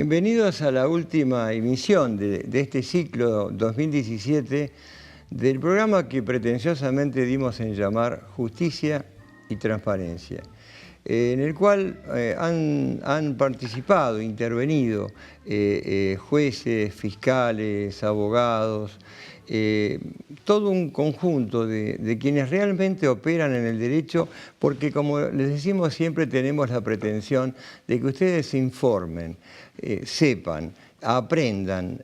Bienvenidos a la última emisión de este ciclo 2017 del programa que pretenciosamente dimos en llamar Justicia y Transparencia, en el cual han participado, intervenido jueces, fiscales, abogados, todo un conjunto de quienes realmente operan en el derecho, porque como les decimos siempre tenemos la pretensión de que ustedes se informen, sepan, aprendan,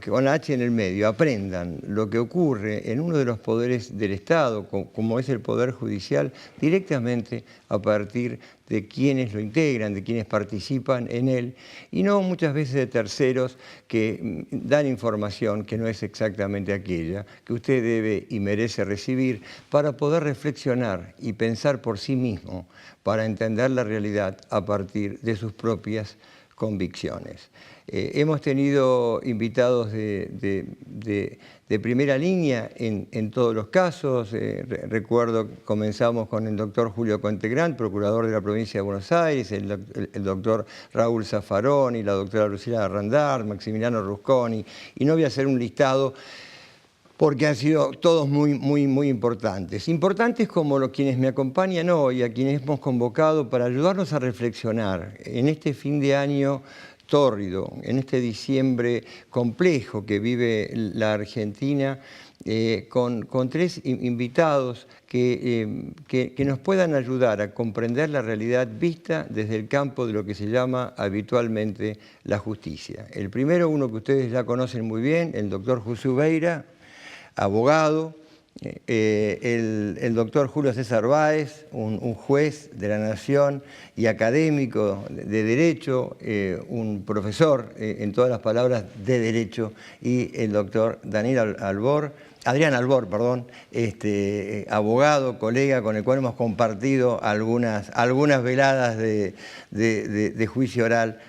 con la H en el medio, aprendan lo que ocurre en uno de los poderes del Estado, como es el Poder Judicial, directamente a partir de quienes lo integran, de quienes participan en él, y no muchas veces de terceros que dan información que no es exactamente aquella que usted debe y merece recibir para poder reflexionar y pensar por sí mismo, para entender la realidad a partir de sus propias convicciones. Hemos tenido invitados de primera línea en todos los casos. Recuerdo, comenzamos con el doctor Julio Contegrán, procurador de la provincia de Buenos Aires, el doctor Raúl Zaffaroni, la doctora Lucila Arrandar, Maximiliano Rusconi, y no voy a hacer un listado porque han sido todos muy importantes. Importantes como quienes me acompañan hoy, a quienes hemos convocado para ayudarnos a reflexionar en este fin de año tórrido, en este diciembre complejo que vive la Argentina, con tres invitados que nos puedan ayudar a comprender la realidad vista desde el campo de lo que se llama habitualmente la justicia. El primero, uno que ustedes ya conocen muy bien, el doctor Jesús Beira, abogado, el doctor Julio César Báez, un juez de la Nación y académico de Derecho, un profesor en todas las palabras de Derecho, y el doctor Adrián Albor, abogado, colega, con el cual hemos compartido algunas veladas de juicio oral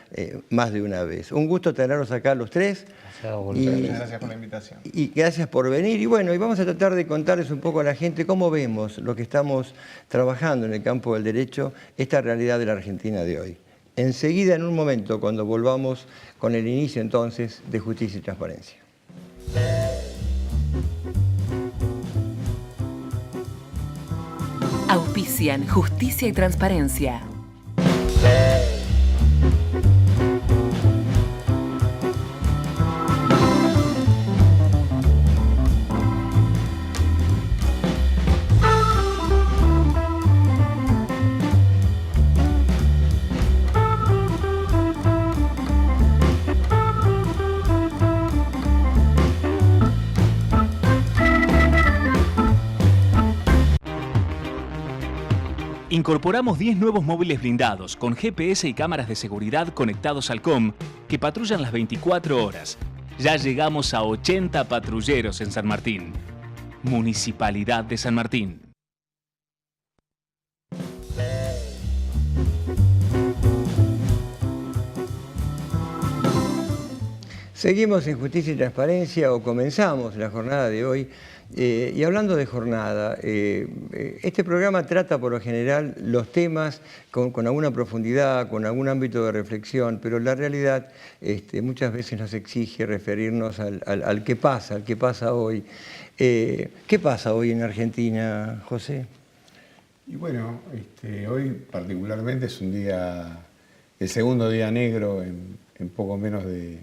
más de una vez. Un gusto tenerlos acá los tres. Gracias por la invitación. Y gracias por venir. Y bueno, y vamos a tratar de contarles un poco a la gente cómo vemos lo que estamos trabajando en el campo del derecho, esta realidad de la Argentina de hoy. Enseguida, en un momento, cuando volvamos con el inicio entonces de Justicia y Transparencia. Auspician Justicia y Transparencia. Incorporamos 10 nuevos móviles blindados con GPS y cámaras de seguridad conectados al COM que patrullan las 24 horas. Ya llegamos a 80 patrulleros en San Martín. Municipalidad de San Martín. Seguimos en Justicia y Transparencia, o comenzamos la jornada de hoy. Y hablando de jornada, este programa trata por lo general los temas con alguna profundidad, con algún ámbito de reflexión, pero la realidad muchas veces nos exige referirnos al que pasa hoy. ¿Qué pasa hoy en Argentina, José? Y bueno, hoy particularmente es un día, el segundo día negro en poco menos de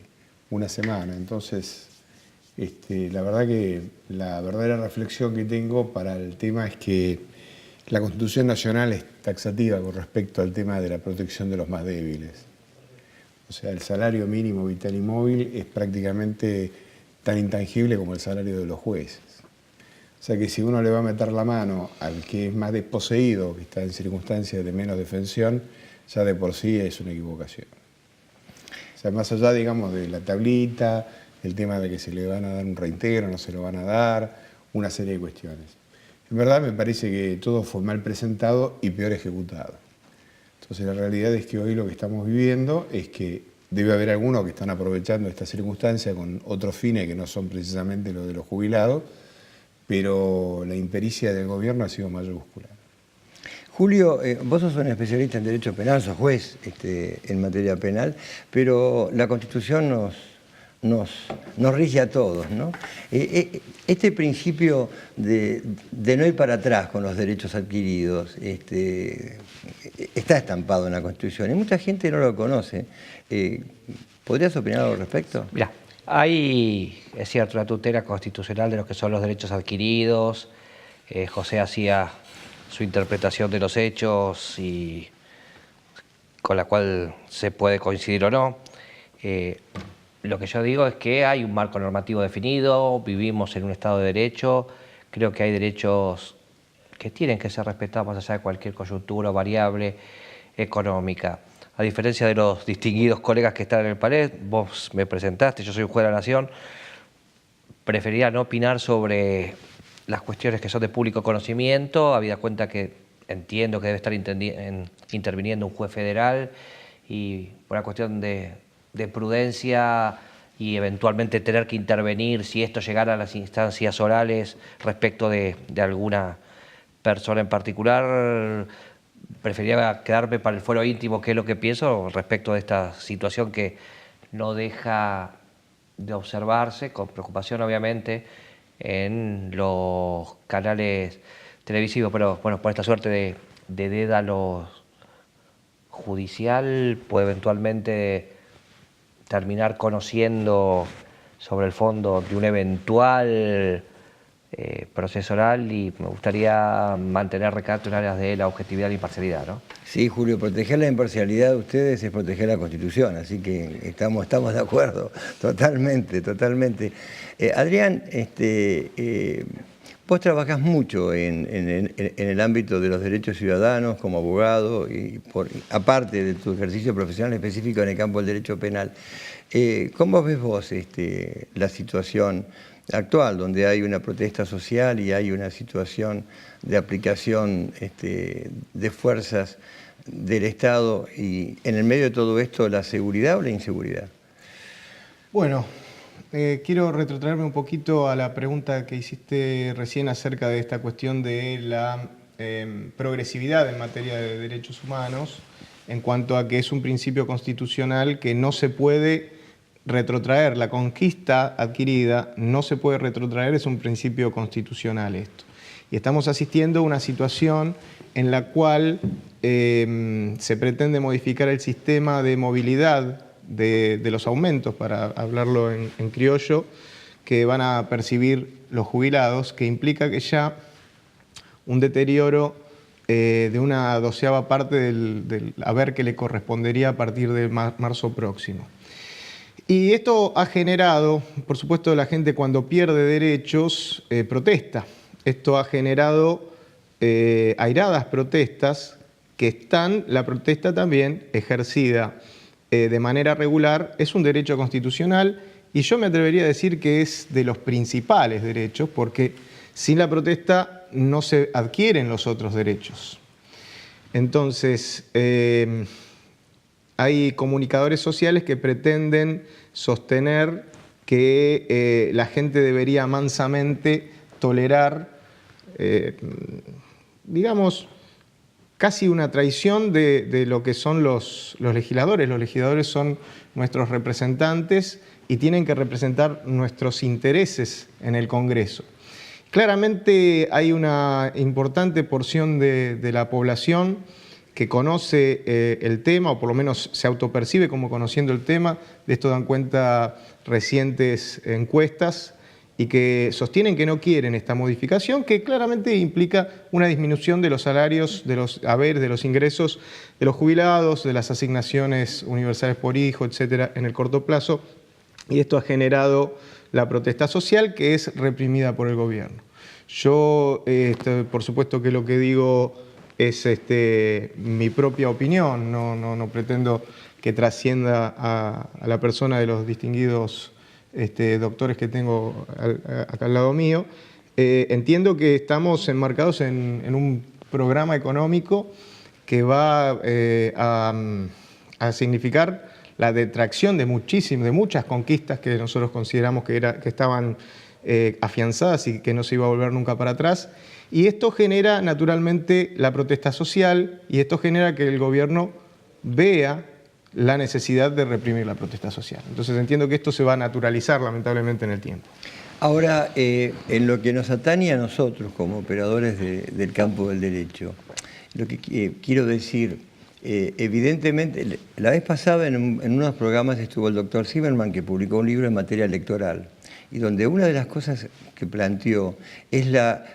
una semana, entonces la verdad que la verdadera reflexión que tengo para el tema es que la Constitución Nacional es taxativa con respecto al tema de la protección de los más débiles. O sea, el salario mínimo vital y móvil es prácticamente tan intangible como el salario de los jueces. O sea que si uno le va a meter la mano al que es más desposeído, que está en circunstancias de menos defensión, ya de por sí es una equivocación. O sea, más allá, digamos, de la tablita, el tema de que se le van a dar un reintegro, no se lo van a dar, una serie de cuestiones. En verdad me parece que todo fue mal presentado y peor ejecutado. Entonces la realidad es que hoy lo que estamos viviendo es que debe haber algunos que están aprovechando esta circunstancia con otros fines que no son precisamente los de los jubilados, pero la impericia del gobierno ha sido mayúscula. Julio, vos sos un especialista en derecho penal, sos juez en materia penal, pero la Constitución nos rige a todos, ¿no? Este principio de no ir para atrás con los derechos adquiridos está estampado en la Constitución y mucha gente no lo conoce. ¿Podrías opinar al respecto? Mirá, hay, es cierto, una tutela constitucional de lo que son los derechos adquiridos. José hacía su interpretación de los hechos y con la cual se puede coincidir o no. Lo que yo digo es que hay un marco normativo definido, vivimos en un Estado de Derecho, creo que hay derechos que tienen que ser respetados más allá de cualquier coyuntura o variable económica. A diferencia de los distinguidos colegas que están en el panel, vos me presentaste, yo soy un juez de la Nación, preferiría no opinar sobre las cuestiones que son de público conocimiento, habida cuenta que entiendo que debe estar interviniendo un juez federal y por una cuestión de prudencia y eventualmente tener que intervenir si esto llegara a las instancias orales respecto de alguna persona en particular, preferiría quedarme para el fuero íntimo, que es lo que pienso respecto de esta situación que no deja de observarse, con preocupación obviamente, en los canales televisivos, pero bueno, por esta suerte de dédalo judicial puede eventualmente terminar conociendo sobre el fondo de un eventual proceso oral y me gustaría mantener recato en áreas de la objetividad y la imparcialidad, ¿no? Sí, Julio, proteger la imparcialidad de ustedes es proteger la Constitución, así que estamos de acuerdo, totalmente, totalmente. Adrián, vos trabajás mucho en el ámbito de los derechos ciudadanos como abogado y aparte de tu ejercicio profesional específico en el campo del derecho penal. ¿Cómo ves vos la situación actual, donde hay una protesta social y hay una situación de aplicación de fuerzas del Estado y en el medio de todo esto la seguridad o la inseguridad? Bueno, quiero retrotraerme un poquito a la pregunta que hiciste recién acerca de esta cuestión de la progresividad en materia de derechos humanos, en cuanto a que es un principio constitucional que no se puede retrotraer. La conquista adquirida no se puede retrotraer, es un principio constitucional esto. Y estamos asistiendo a una situación en la cual se pretende modificar el sistema de movilidad de los aumentos, para hablarlo en criollo, que van a percibir los jubilados, que implica que ya un deterioro de una 12ª parte del haber que le correspondería a partir de marzo próximo. Y esto ha generado, por supuesto, la gente cuando pierde derechos protesta. Esto ha generado airadas protestas que están, la protesta también ejercida de manera regular, es un derecho constitucional y yo me atrevería a decir que es de los principales derechos porque sin la protesta no se adquieren los otros derechos. Entonces, hay comunicadores sociales que pretenden sostener que la gente debería mansamente tolerar, digamos, casi una traición de lo que son los legisladores. Los legisladores son nuestros representantes y tienen que representar nuestros intereses en el Congreso. Claramente hay una importante porción de la población que conoce el tema, o por lo menos se autopercibe como conociendo el tema, de esto dan cuenta recientes encuestas, y que sostienen que no quieren esta modificación, que claramente implica una disminución de los salarios, de los haberes, de los ingresos de los jubilados, de las asignaciones universales por hijo, etcétera, en el corto plazo, y esto ha generado la protesta social que es reprimida por el gobierno. Yo, por supuesto que lo que digo es mi propia opinión, no pretendo que trascienda a la persona de los distinguidos doctores que tengo acá al lado mío. Entiendo que estamos enmarcados en un programa económico que va a significar la detracción de muchas conquistas que nosotros consideramos que estaban afianzadas y que no se iba a volver nunca para atrás. Y esto genera naturalmente la protesta social y esto genera que el gobierno vea la necesidad de reprimir la protesta social. Entonces entiendo que esto se va a naturalizar lamentablemente en el tiempo. Ahora, en lo que nos atañe a nosotros como operadores del campo del derecho, lo que quiero decir, evidentemente, la vez pasada en unos programas estuvo el doctor Zimmerman, que publicó un libro en materia electoral, y donde una de las cosas que planteó es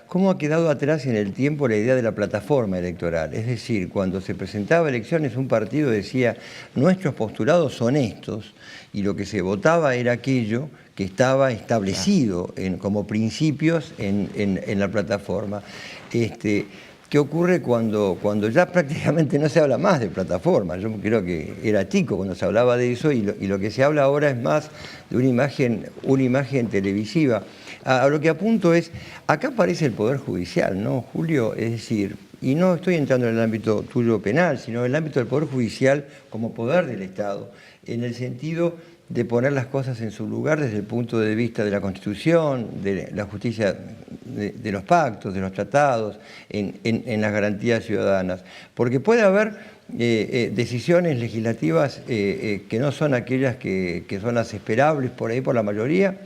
cómo ha quedado atrás en el tiempo la idea de la plataforma electoral. Es decir, cuando se presentaba elecciones, un partido decía, nuestros postulados son estos, y lo que se votaba era aquello que estaba establecido como principios en la plataforma. ¿Qué ocurre cuando ya prácticamente no se habla más de plataforma? Yo creo que era chico cuando se hablaba de eso y lo que se habla ahora es más de una imagen televisiva. A lo que apunto es, acá aparece el Poder Judicial, ¿no, Julio? Es decir, y no estoy entrando en el ámbito tuyo penal, sino en el ámbito del Poder Judicial como poder del Estado, en el sentido de poner las cosas en su lugar desde el punto de vista de la Constitución, de la justicia, de los pactos, de los tratados, en las garantías ciudadanas. Porque puede haber decisiones legislativas que no son aquellas que son las esperables por ahí por la mayoría,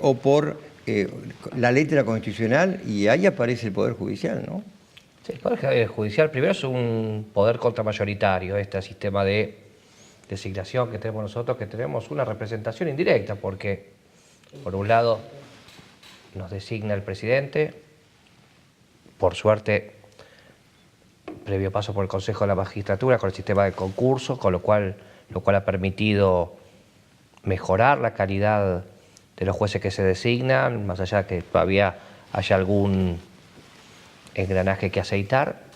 o por la letra constitucional, y ahí aparece el Poder Judicial, ¿no? Sí, el Poder Judicial primero es un poder contramayoritario, este sistema de designación que tenemos nosotros, que tenemos una representación indirecta, porque por un lado nos designa el presidente, por suerte, previo paso por el Consejo de la Magistratura con el sistema de concurso, con lo cual ha permitido mejorar la calidad de los jueces que se designan, más allá de que todavía haya algún engranaje que aceitar.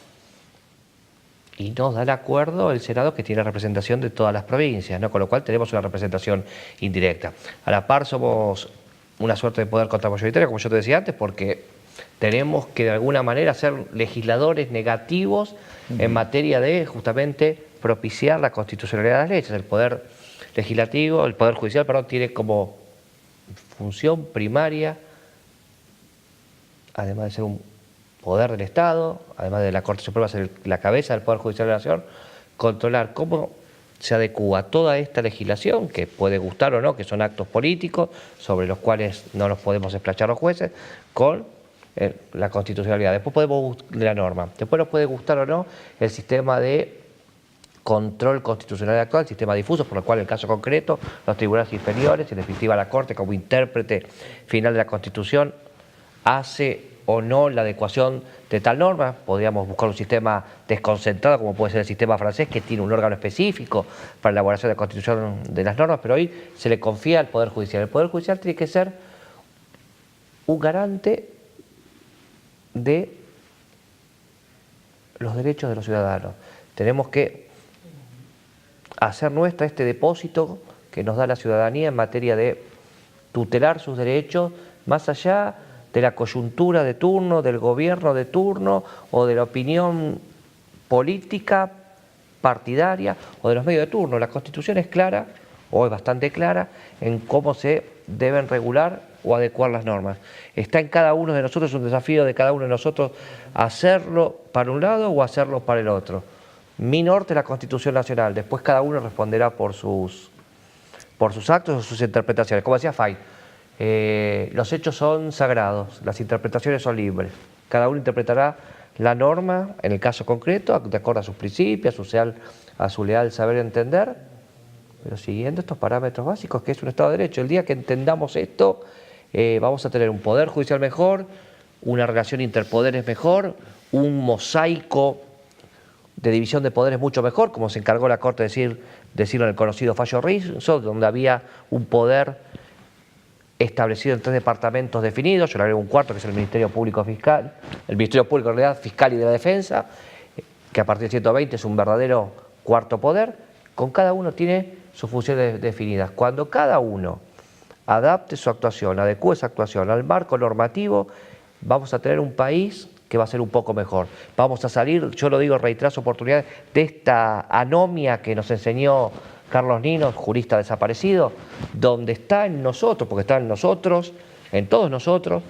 Y nos da el acuerdo el Senado que tiene representación de todas las provincias, ¿no? Con lo cual tenemos una representación indirecta. A la par somos una suerte de poder contramayoritario, como yo te decía antes, porque tenemos que de alguna manera ser legisladores negativos en materia de justamente propiciar la constitucionalidad de las leyes. El Poder Legislativo, el Poder Judicial, perdón, tiene como función primaria, además de ser un poder del Estado, además de la Corte Suprema ser la cabeza del Poder Judicial de la Nación, controlar cómo se adecúa toda esta legislación, que puede gustar o no, que son actos políticos, sobre los cuales no nos podemos despachar los jueces, con la constitucionalidad. Después podemos de la norma. Después nos puede gustar o no el sistema de control constitucional actual, el sistema difuso, por lo cual en el caso concreto los tribunales inferiores, en definitiva la Corte como intérprete final de la Constitución, hace o no la adecuación de tal norma. Podríamos buscar un sistema desconcentrado como puede ser el sistema francés, que tiene un órgano específico para la elaboración de la constitución de las normas, pero hoy se le confía al Poder Judicial. El Poder Judicial tiene que ser un garante de los derechos de los ciudadanos. Tenemos que hacer nuestra este depósito que nos da la ciudadanía en materia de tutelar sus derechos, más allá de la coyuntura de turno, del gobierno de turno o de la opinión política, partidaria o de los medios de turno. La Constitución es clara, o es bastante clara, en cómo se deben regular o adecuar las normas. Está en cada uno de nosotros, es un desafío de cada uno de nosotros hacerlo para un lado o hacerlo para el otro. Mi norte es la Constitución Nacional, después cada uno responderá por sus actos o sus interpretaciones. Como decía Fay, los hechos son sagrados, las interpretaciones son libres. Cada uno interpretará la norma, en el caso concreto, de acuerdo a sus principios, a su leal saber entender, pero siguiendo estos parámetros básicos, que es un Estado de Derecho. El día que entendamos esto, vamos a tener un Poder Judicial mejor, una relación interpoderes mejor, un mosaico de división de poderes mucho mejor, como se encargó la Corte de decirlo en el conocido fallo Rizzo, donde había un poder establecido en 3 departamentos definidos. Yo le agrego un cuarto, que es el Ministerio Público Fiscal, el Ministerio Público en realidad Fiscal y de la Defensa, que a partir del 120 es un verdadero cuarto poder. Con cada uno tiene sus funciones definidas. Cuando cada uno adapte su actuación, adecue esa actuación al marco normativo, vamos a tener un país que va a ser un poco mejor. Vamos a salir, yo lo digo en reiteradas oportunidades, de esta anomia que nos enseñó Carlos Ninos, jurista desaparecido, donde está en nosotros, porque está en nosotros, en todos nosotros,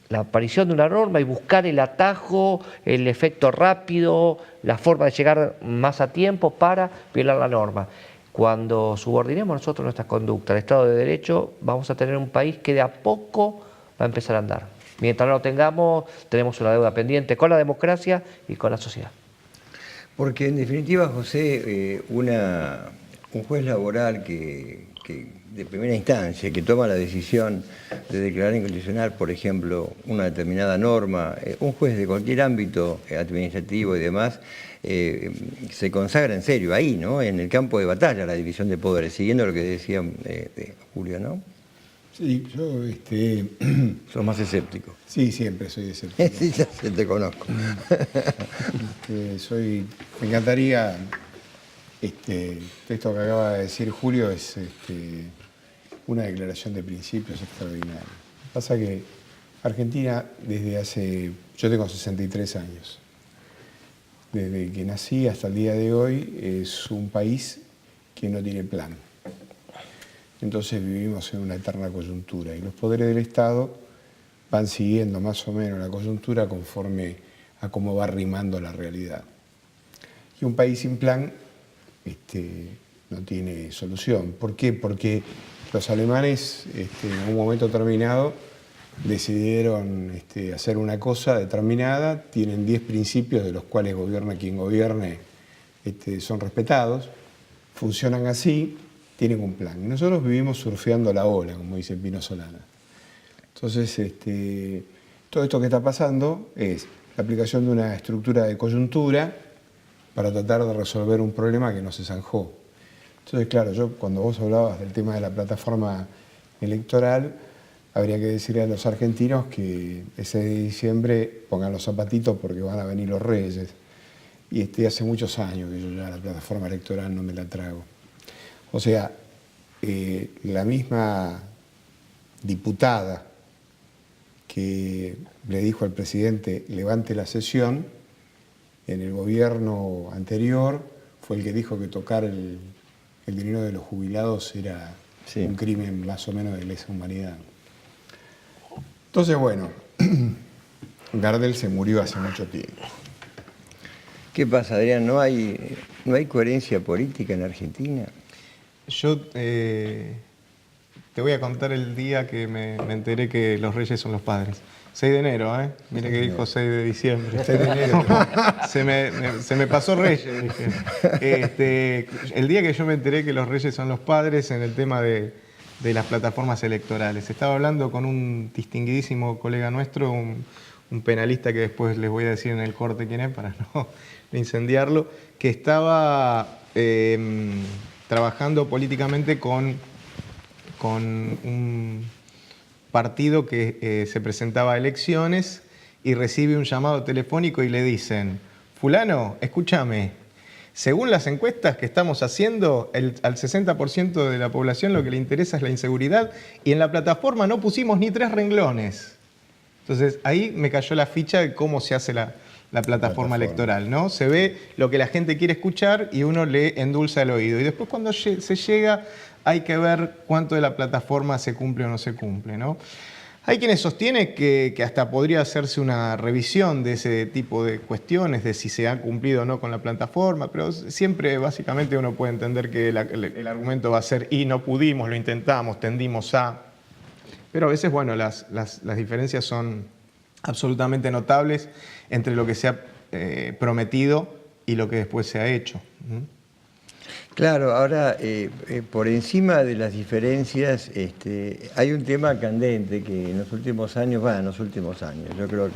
la aparición de una norma y buscar el atajo, el efecto rápido, la forma de llegar más a tiempo para violar la norma. Cuando subordinemos nosotros nuestras conductas al Estado de Derecho, vamos a tener un país que de a poco va a empezar a andar. Mientras no lo tengamos, tenemos una deuda pendiente con la democracia y con la sociedad. Porque en definitiva, José, un juez laboral que de primera instancia, que toma la decisión de declarar inconstitucional, por ejemplo, una determinada norma, un juez de cualquier ámbito administrativo y demás, se consagra en serio ahí, ¿no? En el campo de batalla, la división de poderes, siguiendo lo que decía Julio, ¿no? Sí, yo... Sos más escéptico. Sí, siempre soy escéptico. Sí, ya te conozco. Me encantaría... esto que acaba de decir Julio es una declaración de principios extraordinaria. Pasa que Argentina yo tengo 63 años, desde que nací hasta el día de hoy es un país que no tiene plan. Entonces vivimos en una eterna coyuntura y los poderes del Estado van siguiendo más o menos la coyuntura conforme a cómo va rimando la realidad. Y un país sin plan no tiene solución. ¿Por qué? Porque los alemanes en un momento determinado decidieron hacer una cosa determinada, tienen 10 principios de los cuales gobierna quien gobierne, son respetados, funcionan así, tienen un plan. Y nosotros vivimos surfeando la ola, como dice Pino Solana. Entonces, todo esto que está pasando es la aplicación de una estructura de coyuntura para tratar de resolver un problema que no se zanjó. Entonces, claro, cuando vos hablabas del tema de la plataforma electoral, habría que decirle a los argentinos que ese de diciembre pongan los zapatitos porque van a venir los reyes. Y hace muchos años que yo ya la plataforma electoral no me la trago. O sea, la misma diputada que le dijo al presidente levante la sesión, en el gobierno anterior fue el que dijo que tocar el dinero de los jubilados era un crimen más o menos de lesa humanidad. Entonces, bueno, Gardel se murió hace mucho tiempo. ¿Qué pasa, Adrián? ¿No hay coherencia política en Argentina? Yo te voy a contar el día que me enteré que los reyes son los padres. 6 de enero, ¿eh? Mire que dijo 6 de diciembre. 6 de enero. se me pasó Reyes, dije. El día que yo me enteré que los reyes son los padres en el tema de las plataformas electorales. Estaba hablando con un distinguidísimo colega nuestro, un penalista que después les voy a decir en el corte quién es para no incendiarlo, que estaba trabajando políticamente con un partido que se presentaba a elecciones y recibe un llamado telefónico y le dicen: fulano, escúchame, según las encuestas que estamos haciendo, al 60% de la población lo que le interesa es la inseguridad y en la plataforma no pusimos ni 3 renglones. Entonces ahí me cayó la ficha de cómo se hace la plataforma electoral, ¿no? Se ve lo que la gente quiere escuchar y uno le endulza el oído. Y después cuando se llega hay que ver cuánto de la plataforma se cumple o no se cumple, ¿no? Hay quienes sostienen que hasta podría hacerse una revisión de ese tipo de cuestiones, de si se ha cumplido o no con la plataforma, pero siempre básicamente uno puede entender que el argumento va a ser y no pudimos, lo intentamos, tendimos a... Pero a veces, bueno, las diferencias son absolutamente notables entre lo que se ha prometido y lo que después se ha hecho. Claro, ahora, por encima de las diferencias, hay un tema candente que en los últimos años, yo creo que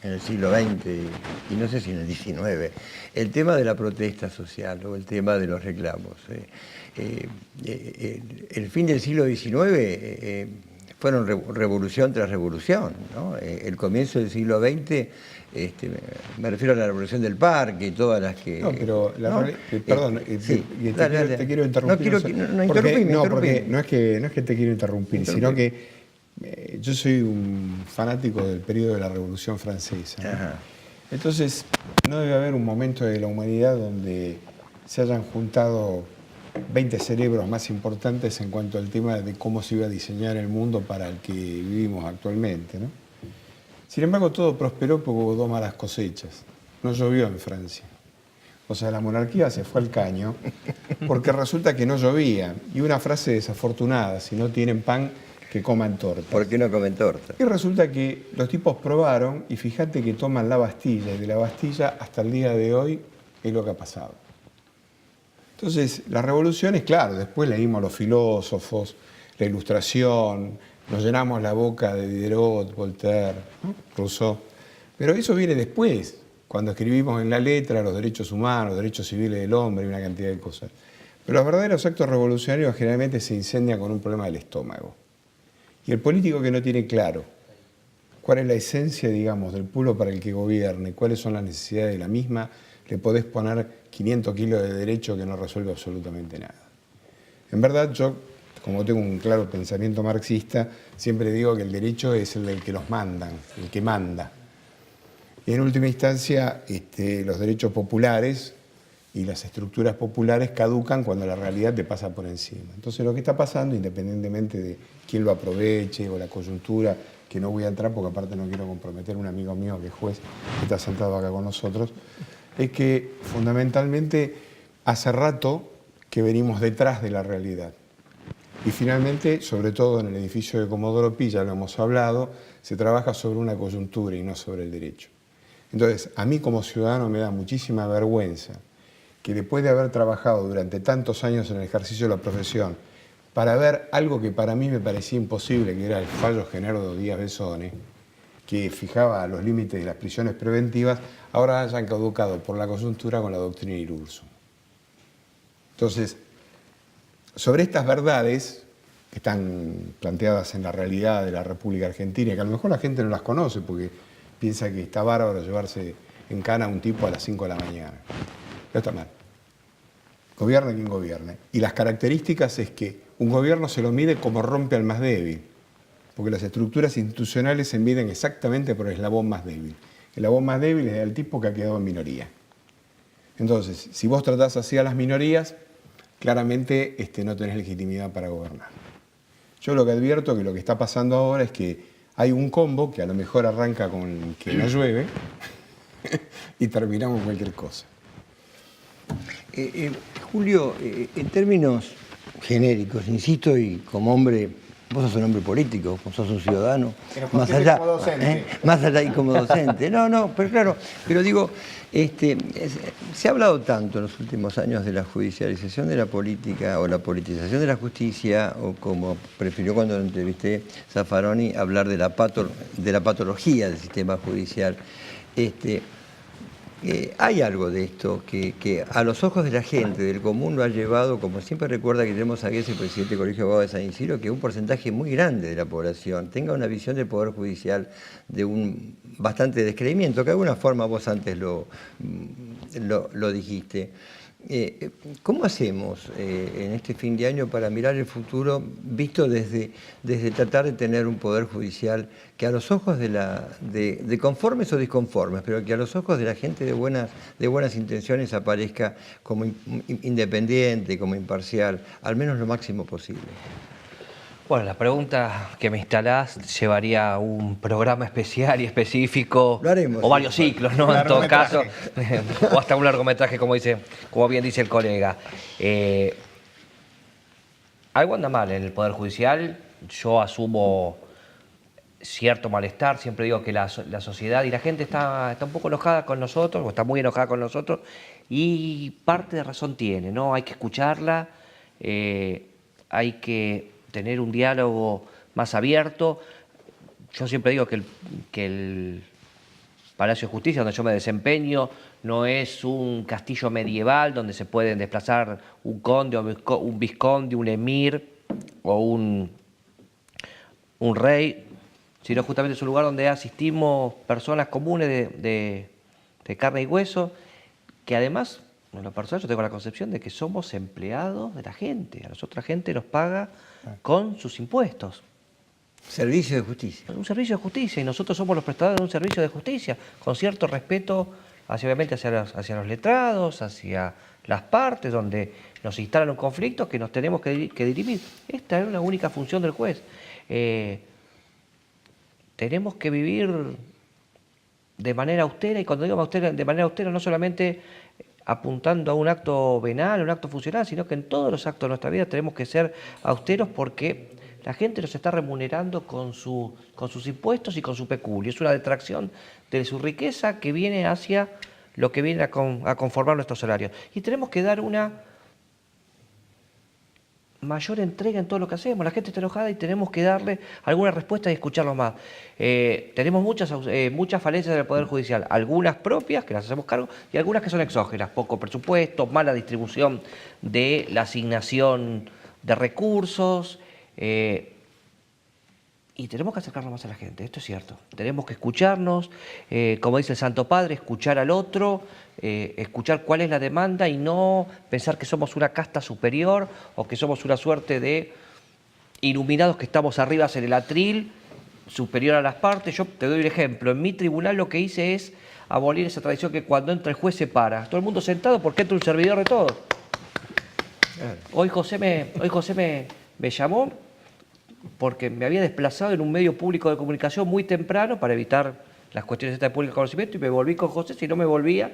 en el siglo XX y no sé si en el XIX, el tema de la protesta social o el tema de los reclamos. El fin del siglo XIX fueron revolución tras revolución, ¿no? El comienzo del siglo XX, me refiero a la revolución del parque y todas las que... No, pero perdón, sí, te quiero interrumpir. Porque no es que te quiero interrumpir, sino que yo soy un fanático del periodo de la Revolución Francesa, ¿no? Ajá. Entonces, no debe haber un momento de la humanidad donde se hayan juntado 20 cerebros más importantes en cuanto al tema de cómo se iba a diseñar el mundo para el que vivimos actualmente, ¿no? Sin embargo, todo prosperó porque hubo 2 malas cosechas. No llovió en Francia. O sea, la monarquía se fue al caño porque resulta que no llovía. Y una frase desafortunada: si no tienen pan, que coman torta. ¿Por qué no comen torta? Y resulta que los tipos probaron y fíjate que toman la Bastilla, y de la Bastilla hasta el día de hoy es lo que ha pasado. Entonces, las revoluciones, claro, después leímos a los filósofos, la Ilustración, nos llenamos la boca de Diderot, Voltaire, ¿no? Rousseau, pero eso viene después, cuando escribimos en la letra los derechos humanos, los derechos civiles del hombre y una cantidad de cosas. Pero los verdaderos actos revolucionarios generalmente se incendian con un problema del estómago. Y el político que no tiene claro cuál es la esencia, digamos, del pueblo para el que gobierne, cuáles son las necesidades de la misma, le podés poner 500 kilos de derecho que no resuelve absolutamente nada. En verdad, yo, como tengo un claro pensamiento marxista, siempre digo que el derecho es el del que los mandan, el que manda. Y en última instancia, los derechos populares y las estructuras populares caducan cuando la realidad te pasa por encima. Entonces, lo que está pasando, independientemente de quién lo aproveche o la coyuntura, que no voy a entrar porque aparte no quiero comprometer a un amigo mío que es juez, que está sentado acá con nosotros, es que fundamentalmente hace rato que venimos detrás de la realidad. Y finalmente, sobre todo en el edificio de Comodoro Pi, ya lo hemos hablado, se trabaja sobre una coyuntura y no sobre el derecho. Entonces, a mí como ciudadano me da muchísima vergüenza que después de haber trabajado durante tantos años en el ejercicio de la profesión, para ver algo que para mí me parecía imposible, que era el fallo Generdo Díaz Besone, que fijaba los límites de las prisiones preventivas, ahora hayan caducado por la coyuntura con la doctrina Irurzun. Entonces, sobre estas verdades que están planteadas en la realidad de la República Argentina, que a lo mejor la gente no las conoce porque piensa que está bárbaro llevarse en cana a un tipo a las 5 de la mañana. Pero está mal. Gobierne quien gobierne. Y las características es que un gobierno se lo mide como rompe al más débil, porque las estructuras institucionales se miden exactamente por el eslabón más débil. El eslabón más débil es el tipo que ha quedado en minoría. Entonces, si vos tratás así a las minorías, claramente no tenés legitimidad para gobernar. Yo lo que advierto que lo que está pasando ahora es que hay un combo que a lo mejor arranca con que no llueve y terminamos cualquier cosa. Julio, en términos genéricos, insisto, y como hombre, vos sos un hombre político, vos sos un ciudadano, más allá, como docente. Más allá y como docente. No, pero claro, pero digo, se ha hablado tanto en los últimos años de la judicialización de la política o la politización de la justicia, o como prefirió cuando lo entrevisté Zaffaroni, hablar de la patología del sistema judicial. Hay algo de esto que a los ojos de la gente, del común, lo ha llevado, como siempre recuerda que tenemos aquí ese presidente del Colegio de Abogados de San Isidro, que un porcentaje muy grande de la población tenga una visión del Poder Judicial de un bastante descreimiento, que de alguna forma vos antes lo dijiste. ¿Cómo hacemos en este fin de año para mirar el futuro visto desde tratar de tener un poder judicial que a los ojos de conformes o disconformes, pero que a los ojos de la gente de buenas intenciones aparezca como independiente, como imparcial, al menos lo máximo posible? Bueno, la pregunta que me instalás llevaría a un programa especial y específico, lo haremos, o varios ciclos, ¿no? En todo caso, o hasta un largometraje, como bien dice el colega. Algo anda mal en el Poder Judicial. Yo asumo cierto malestar. Siempre digo que la sociedad y la gente está un poco enojada con nosotros, o está muy enojada con nosotros, y parte de razón tiene, ¿no? Hay que escucharla, hay que tener un diálogo más abierto. Yo siempre digo que el Palacio de Justicia, donde yo me desempeño, no es un castillo medieval donde se pueden desplazar un conde, un vizconde, un emir o un rey, sino justamente es un lugar donde asistimos personas comunes de carne y hueso, que además, en lo personal, yo tengo la concepción de que somos empleados de la gente. A nosotros la gente nos paga con sus impuestos. Servicio de justicia. Un servicio de justicia, y nosotros somos los prestadores de un servicio de justicia, con cierto respeto obviamente hacia los letrados, hacia las partes, donde nos instalan un conflicto que nos tenemos que dirimir. Esta es una única función del juez. Tenemos que vivir de manera austera, y cuando digo de manera austera no solamente apuntando a un acto venal, a un acto funcional, sino que en todos los actos de nuestra vida tenemos que ser austeros porque la gente nos está remunerando con sus impuestos y con su peculio. Es una detracción de su riqueza que viene hacia lo que viene a conformar nuestros salarios. Y tenemos que dar una mayor entrega en todo lo que hacemos. La gente está enojada y tenemos que darle alguna respuesta y escucharlos más. Tenemos muchas falencias en el Poder Judicial, algunas propias, que las hacemos cargo, y algunas que son exógenas, poco presupuesto, mala distribución de la asignación de recursos, y tenemos que acercarnos más a la gente, esto es cierto. Tenemos que escucharnos, como dice el Santo Padre, escuchar al otro, escuchar cuál es la demanda y no pensar que somos una casta superior o que somos una suerte de iluminados que estamos arriba en el atril, superior a las partes. Yo te doy un ejemplo. En mi tribunal lo que hice es abolir esa tradición que cuando entra el juez se para. Todo el mundo sentado porque entra un servidor de todos. Hoy José me llamó porque me había desplazado en un medio público de comunicación muy temprano para evitar las cuestiones de público conocimiento y me volví con José, si no me volvía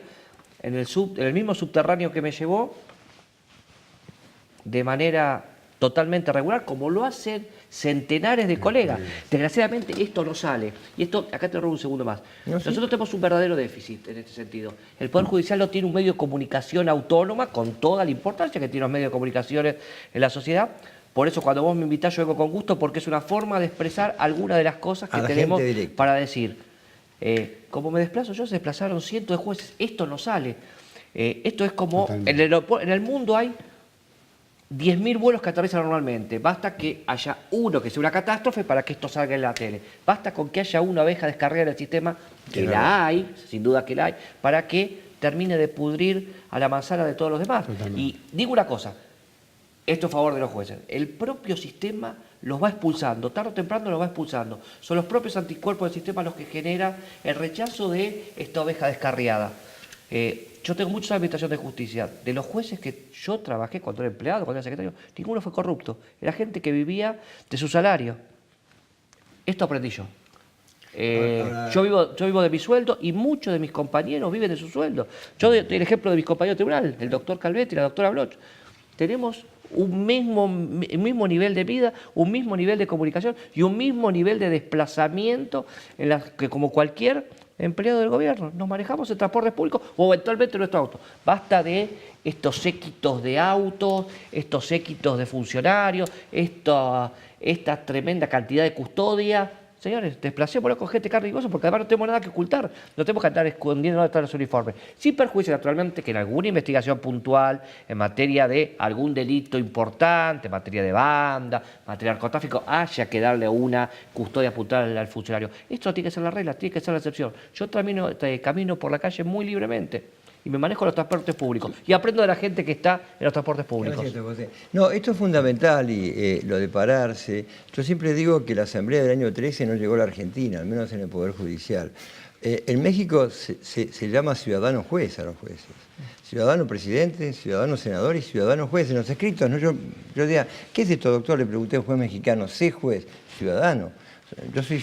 en el mismo subterráneo que me llevó de manera totalmente regular, como lo hacen centenares de colegas. Desgraciadamente esto no sale. Y esto, acá te robo un segundo más. Nosotros tenemos un verdadero déficit en este sentido. El Poder Judicial no tiene un medio de comunicación autónoma con toda la importancia que tienen los medios de comunicación en la sociedad. Por eso cuando vos me invitás yo vengo con gusto porque es una forma de expresar algunas de las cosas que tenemos para decir. Como me desplazo yo, se desplazaron cientos de jueces. Esto no sale. Esto es como, en el mundo hay 10.000 vuelos que aterrizan normalmente. Basta que haya uno que sea una catástrofe para que esto salga en la tele. Basta con que haya una abeja descargada en el sistema, que la hay, sin duda que la hay, para que termine de pudrir a la manzana de todos los demás. Totalmente. Y digo una cosa, esto a favor de los jueces. El propio sistema los va expulsando, tarde o temprano los va expulsando. Son los propios anticuerpos del sistema los que generan el rechazo de esta oveja descarriada. Yo tengo mucha administración de justicia. De los jueces que yo trabajé cuando era empleado, cuando era secretario, ninguno fue corrupto. Era gente que vivía de su salario. Esto aprendí yo. Yo vivo de mi sueldo y muchos de mis compañeros viven de su sueldo. Yo doy el ejemplo de mis compañeros de tribunal, el doctor Calvetti y la doctora Bloch. Tenemos un mismo nivel de vida, un mismo nivel de comunicación y un mismo nivel de desplazamiento en la que como cualquier empleado del gobierno. Nos manejamos en transportes públicos o eventualmente en nuestro auto. Basta de estos séquitos de autos, estos séquitos de funcionarios, esta tremenda cantidad de custodia. Señores, desplacémonos con gente carne y hueso porque además no tenemos nada que ocultar. No tenemos que andar escondiendo dónde están los uniformes. Sin perjuicio, naturalmente, que en alguna investigación puntual, en materia de algún delito importante, en materia de banda, en materia de narcotráfico, haya que darle una custodia puntual al funcionario. Esto no tiene que ser la regla, tiene que ser la excepción. Yo camino por la calle muy libremente y me manejo los transportes públicos y aprendo de la gente que está en los transportes públicos. Gracias, José. No, esto es fundamental y lo de pararse. Yo siempre digo que la Asamblea del año 13 no llegó a la Argentina, al menos en el Poder Judicial. En México se llama ciudadano juez a los jueces. Ciudadano presidente, ciudadano senador y ciudadano juez. En los escritos, ¿no? Yo decía, ¿qué es esto, doctor? Le pregunté al juez mexicano, sé juez, ciudadano. Yo soy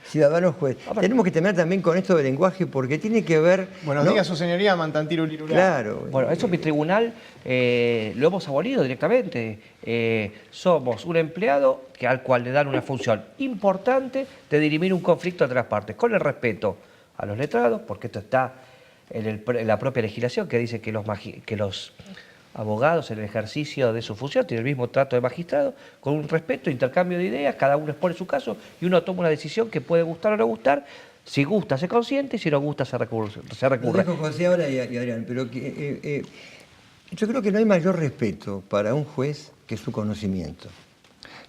ciudadano juez. Tenemos que tener también con esto del lenguaje porque tiene que ver... Buenos días, su señoría, Mantantiro Lirulá. Claro. Bueno, eso mi tribunal lo hemos abolido directamente. Somos un empleado al cual le dan una función importante de dirimir un conflicto entre las partes, con el respeto a los letrados, porque esto está en la propia legislación que dice que los abogados en el ejercicio de su función tienen el mismo trato de magistrado, con un respeto, intercambio de ideas, cada uno expone su caso y uno toma una decisión que puede gustar o no gustar. Si gusta se consiente y si no gusta se recurre. Lo dejo José ahora y Adrián, pero yo creo que no hay mayor respeto para un juez que su conocimiento,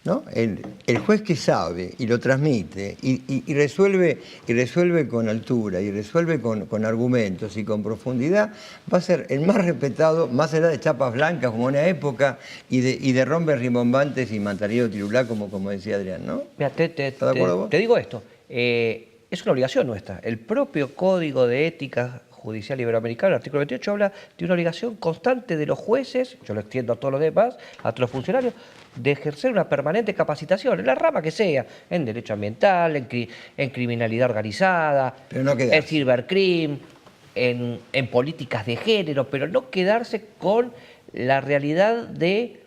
¿no? El juez que sabe y lo transmite y resuelve con altura y resuelve con argumentos y con profundidad, va a ser el más respetado, más allá de chapas blancas como una época y de rombes rimbombantes y mantarillo tirulá como decía Adrián, ¿no? Mira, ¿estás de acuerdo vos? Te digo esto, es una obligación nuestra. El propio Código de Ética Judicial Iberoamericano, el artículo 28, habla de una obligación constante de los jueces, yo lo extiendo a todos los demás, a todos los funcionarios, de ejercer una permanente capacitación, en la rama que sea, en derecho ambiental, en criminalidad organizada, Pero no quedarse. en cybercrime, en políticas de género, pero no quedarse con la realidad de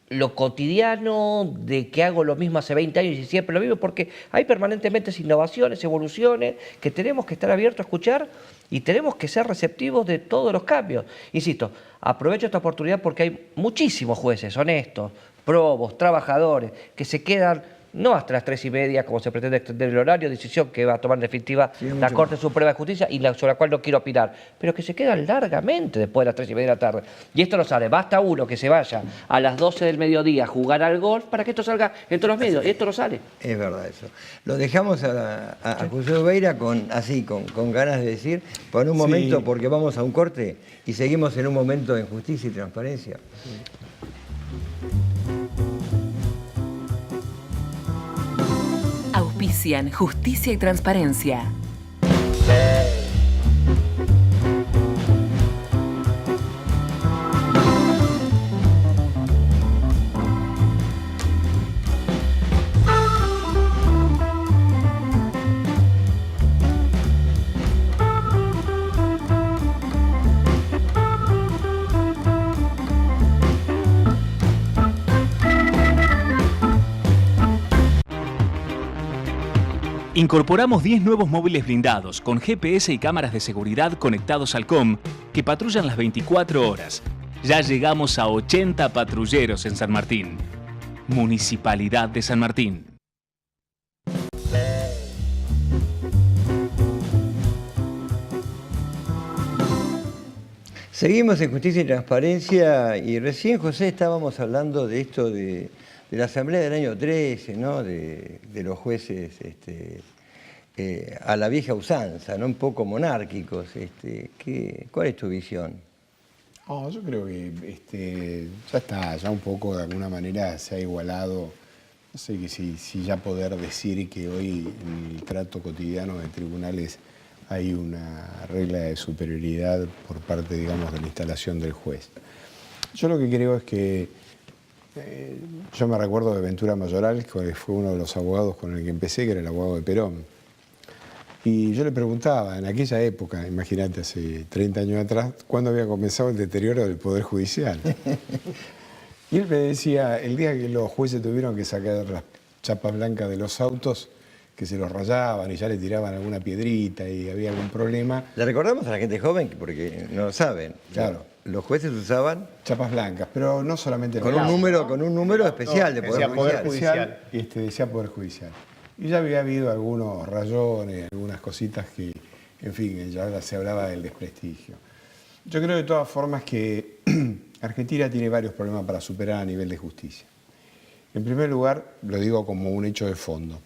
lo cotidiano, de que hago lo mismo hace 20 años y siempre lo mismo, porque hay permanentemente innovaciones, evoluciones, que tenemos que estar abiertos a escuchar y tenemos que ser receptivos de todos los cambios. Insisto, aprovecho esta oportunidad porque hay muchísimos jueces honestos, probos, trabajadores, que se quedan no hasta las 3:30, como se pretende extender el horario, decisión que va a tomar en definitiva la Corte Suprema de Justicia y sobre la cual no quiero opinar, pero que se quedan largamente después de las 3:30 de la tarde. Y esto lo sabe, basta uno que se vaya a las 12 del mediodía a jugar al golf para que esto salga en todos los medios, y esto no sale. Es verdad eso. Lo dejamos a José Oveira con ganas de decir, por un momento, porque vamos a un corte y seguimos en un momento en Justicia y Transparencia. Auspician Justicia y Transparencia. Incorporamos 10 nuevos móviles blindados con GPS y cámaras de seguridad conectados al COM que patrullan las 24 horas. Ya llegamos a 80 patrulleros en San Martín. Municipalidad de San Martín. Seguimos en Justicia y Transparencia y recién, José, estábamos hablando de esto de la Asamblea del año 13, ¿no? De los jueces a la vieja usanza, ¿no? Un poco monárquicos. ¿Cuál es tu visión? Yo creo que ya está, ya un poco de alguna manera se ha igualado. No sé que si ya poder decir que hoy en el trato cotidiano de tribunales hay una regla de superioridad por parte, digamos, de la instalación del juez. Yo lo que creo es que yo me recuerdo de Ventura Mayoral, que fue uno de los abogados con el que empecé, que era el abogado de Perón. Y yo le preguntaba, en aquella época, imagínate, hace 30 años atrás, ¿cuándo había comenzado el deterioro del Poder Judicial? Y él me decía, el día que los jueces tuvieron que sacar las chapas blancas de los autos, que se los rayaban y ya le tiraban alguna piedrita y había algún problema. Le recordamos a la gente joven, porque no lo saben. Claro. Los jueces usaban chapas blancas, pero no solamente con un número especial de Poder Judicial. Decía Poder Judicial. Y ya había habido algunos rayones, algunas cositas que, en fin, ya se hablaba del desprestigio. Yo creo de todas formas que Argentina tiene varios problemas para superar a nivel de justicia. En primer lugar, lo digo como un hecho de fondo.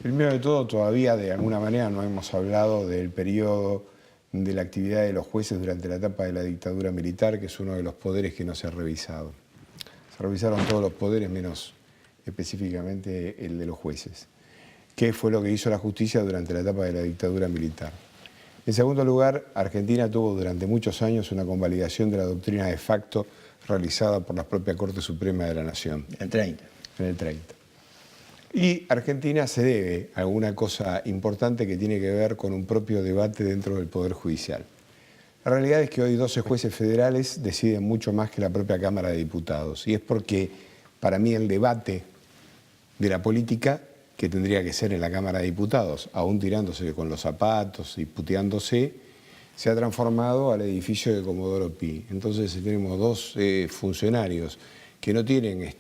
Primero de todo, todavía de alguna manera no hemos hablado del periodo de la actividad de los jueces durante la etapa de la dictadura militar, que es uno de los poderes que no se ha revisado. Se revisaron todos los poderes, menos específicamente el de los jueces. ¿Qué fue lo que hizo la justicia durante la etapa de la dictadura militar? En segundo lugar, Argentina tuvo durante muchos años una convalidación de la doctrina de facto realizada por la propia Corte Suprema de la Nación. En el 30. En el 30. Y Argentina se debe a alguna cosa importante que tiene que ver con un propio debate dentro del Poder Judicial. La realidad es que hoy 12 jueces federales deciden mucho más que la propia Cámara de Diputados. Y es porque, para mí, el debate de la política, que tendría que ser en la Cámara de Diputados, aún tirándose con los zapatos y puteándose, se ha transformado al edificio de Comodoro Pi. Entonces tenemos dos funcionarios que no tienen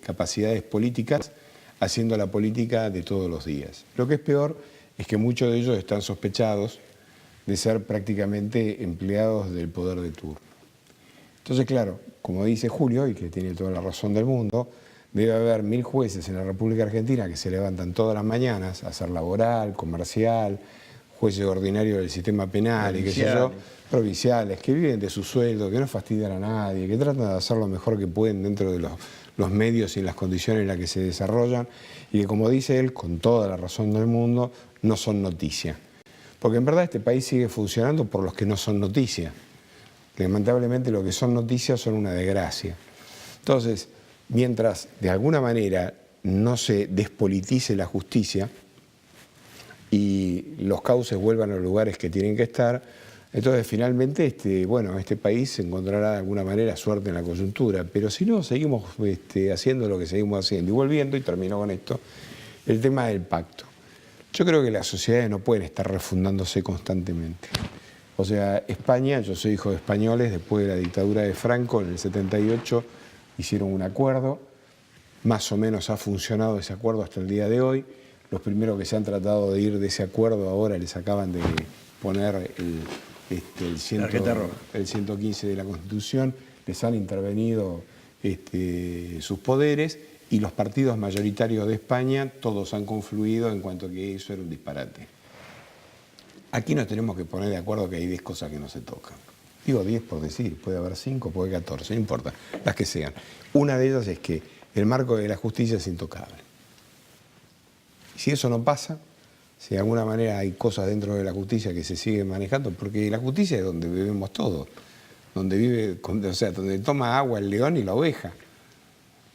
capacidades políticas, haciendo la política de todos los días. Lo que es peor es que muchos de ellos están sospechados de ser prácticamente empleados del poder de turno. Entonces, claro, como dice Julio, y que tiene toda la razón del mundo, debe haber 1000 jueces en la República Argentina que se levantan todas las mañanas a hacer laboral, comercial, jueces ordinarios del sistema penal y qué sé yo, provinciales, que viven de su sueldo, que no fastidian a nadie, que tratan de hacer lo mejor que pueden dentro de los medios y las condiciones en las que se desarrollan y que, como dice él, con toda la razón del mundo, no son noticia. Porque en verdad este país sigue funcionando por los que no son noticia. Lamentablemente los que son noticias son una desgracia. Entonces, mientras de alguna manera no se despolitice la justicia y los cauces vuelvan a los lugares que tienen que estar, entonces finalmente este país encontrará de alguna manera suerte en la coyuntura. Pero si no, seguimos haciendo lo que seguimos haciendo. Y volviendo, y termino con esto, el tema del pacto. Yo creo que las sociedades no pueden estar refundándose constantemente. O sea, España, yo soy hijo de españoles, después de la dictadura de Franco, en el 78 hicieron un acuerdo, más o menos ha funcionado ese acuerdo hasta el día de hoy. Los primeros que se han tratado de ir de ese acuerdo ahora les acaban de poner el 115 de la Constitución, les han intervenido sus poderes, y los partidos mayoritarios de España todos han confluido en cuanto a que eso era un disparate. Aquí nos tenemos que poner de acuerdo que hay 10 cosas que no se tocan. Digo 10 por decir, puede haber 5, puede haber 14, no importa, las que sean. Una de ellas es que el marco de la justicia es intocable. Y si eso no pasa, si de alguna manera hay cosas dentro de la justicia que se siguen manejando, porque la justicia es donde vivimos todos, donde donde toma agua el león y la oveja.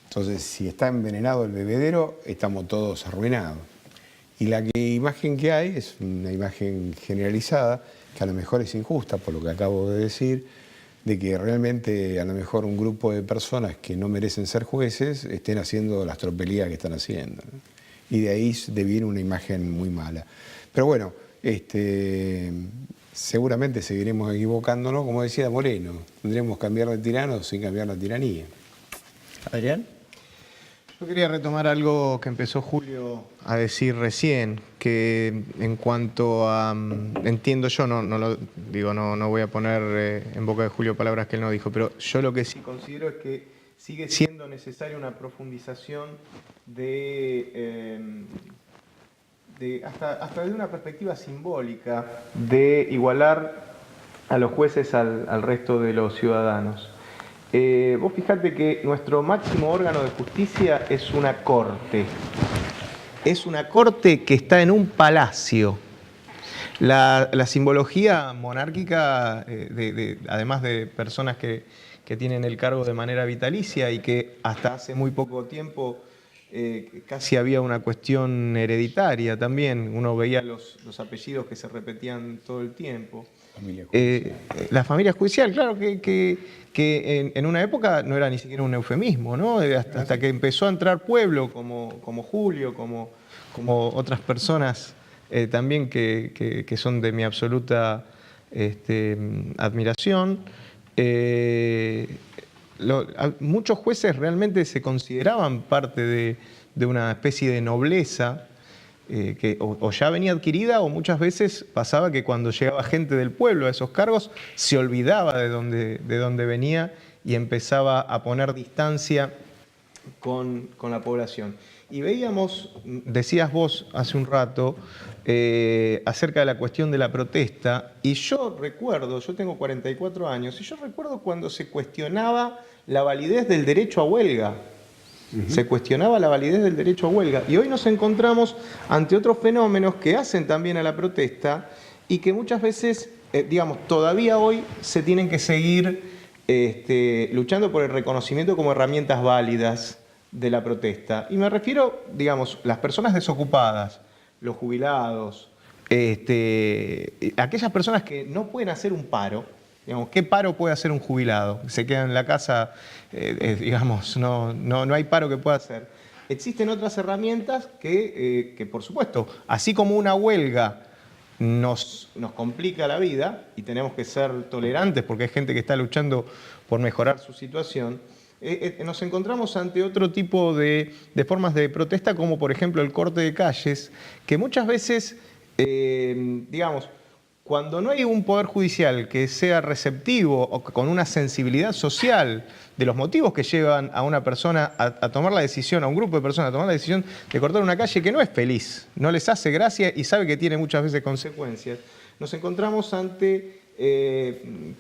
Entonces, si está envenenado el bebedero, estamos todos arruinados. Y la imagen que hay es una imagen generalizada, que a lo mejor es injusta, por lo que acabo de decir, de que realmente a lo mejor un grupo de personas que no merecen ser jueces estén haciendo las tropelías que están haciendo, ¿no? Y de ahí deviene una imagen muy mala. Pero bueno, seguramente seguiremos equivocándonos, como decía Moreno, tendremos que cambiar de tirano sin cambiar la tiranía. Adrián. Yo quería retomar algo que empezó Julio a decir recién, que en cuanto a, entiendo yo, no voy a poner en boca de Julio palabras que él no dijo, pero yo lo que sí considero es que sigue siendo necesaria una profundización hasta desde una perspectiva simbólica de igualar a los jueces al resto de los ciudadanos. Vos fijate que nuestro máximo órgano de justicia es una corte. Es una corte que está en un palacio. La simbología monárquica, además de personas que tienen el cargo de manera vitalicia y que hasta hace muy poco tiempo casi había una cuestión hereditaria también. Uno veía los apellidos que se repetían todo el tiempo. La familia judicial, claro que en una época no era ni siquiera un eufemismo, ¿no? Hasta que empezó a entrar pueblo como Julio, como otras personas también que son de mi absoluta admiración. Muchos jueces realmente se consideraban parte de una especie de nobleza que o ya venía adquirida, o muchas veces pasaba que cuando llegaba gente del pueblo a esos cargos se olvidaba de dónde venía y empezaba a poner distancia con la población. Y veíamos, decías vos hace un rato, acerca de la cuestión de la protesta, y yo tengo 44 años, y yo recuerdo cuando se cuestionaba la validez del derecho a huelga. Se cuestionaba la validez del derecho a huelga. Y hoy nos encontramos ante otros fenómenos que hacen también a la protesta y que muchas veces, todavía hoy se tienen que seguir luchando por el reconocimiento como herramientas válidas de la protesta. Y me refiero, las personas desocupadas, los jubilados, aquellas personas que no pueden hacer un paro. ¿Qué paro puede hacer un jubilado? Se queda en la casa, no hay paro que pueda hacer. Existen otras herramientas que, por supuesto, así como una huelga nos complica la vida y tenemos que ser tolerantes porque hay gente que está luchando por mejorar su situación, nos encontramos ante otro tipo de formas de protesta, como por ejemplo el corte de calles, que muchas veces, cuando no hay un poder judicial que sea receptivo o con una sensibilidad social de los motivos que llevan a una persona a tomar la decisión, a un grupo de personas a tomar la decisión de cortar una calle que no es feliz, no les hace gracia y sabe que tiene muchas veces consecuencias, nos encontramos ante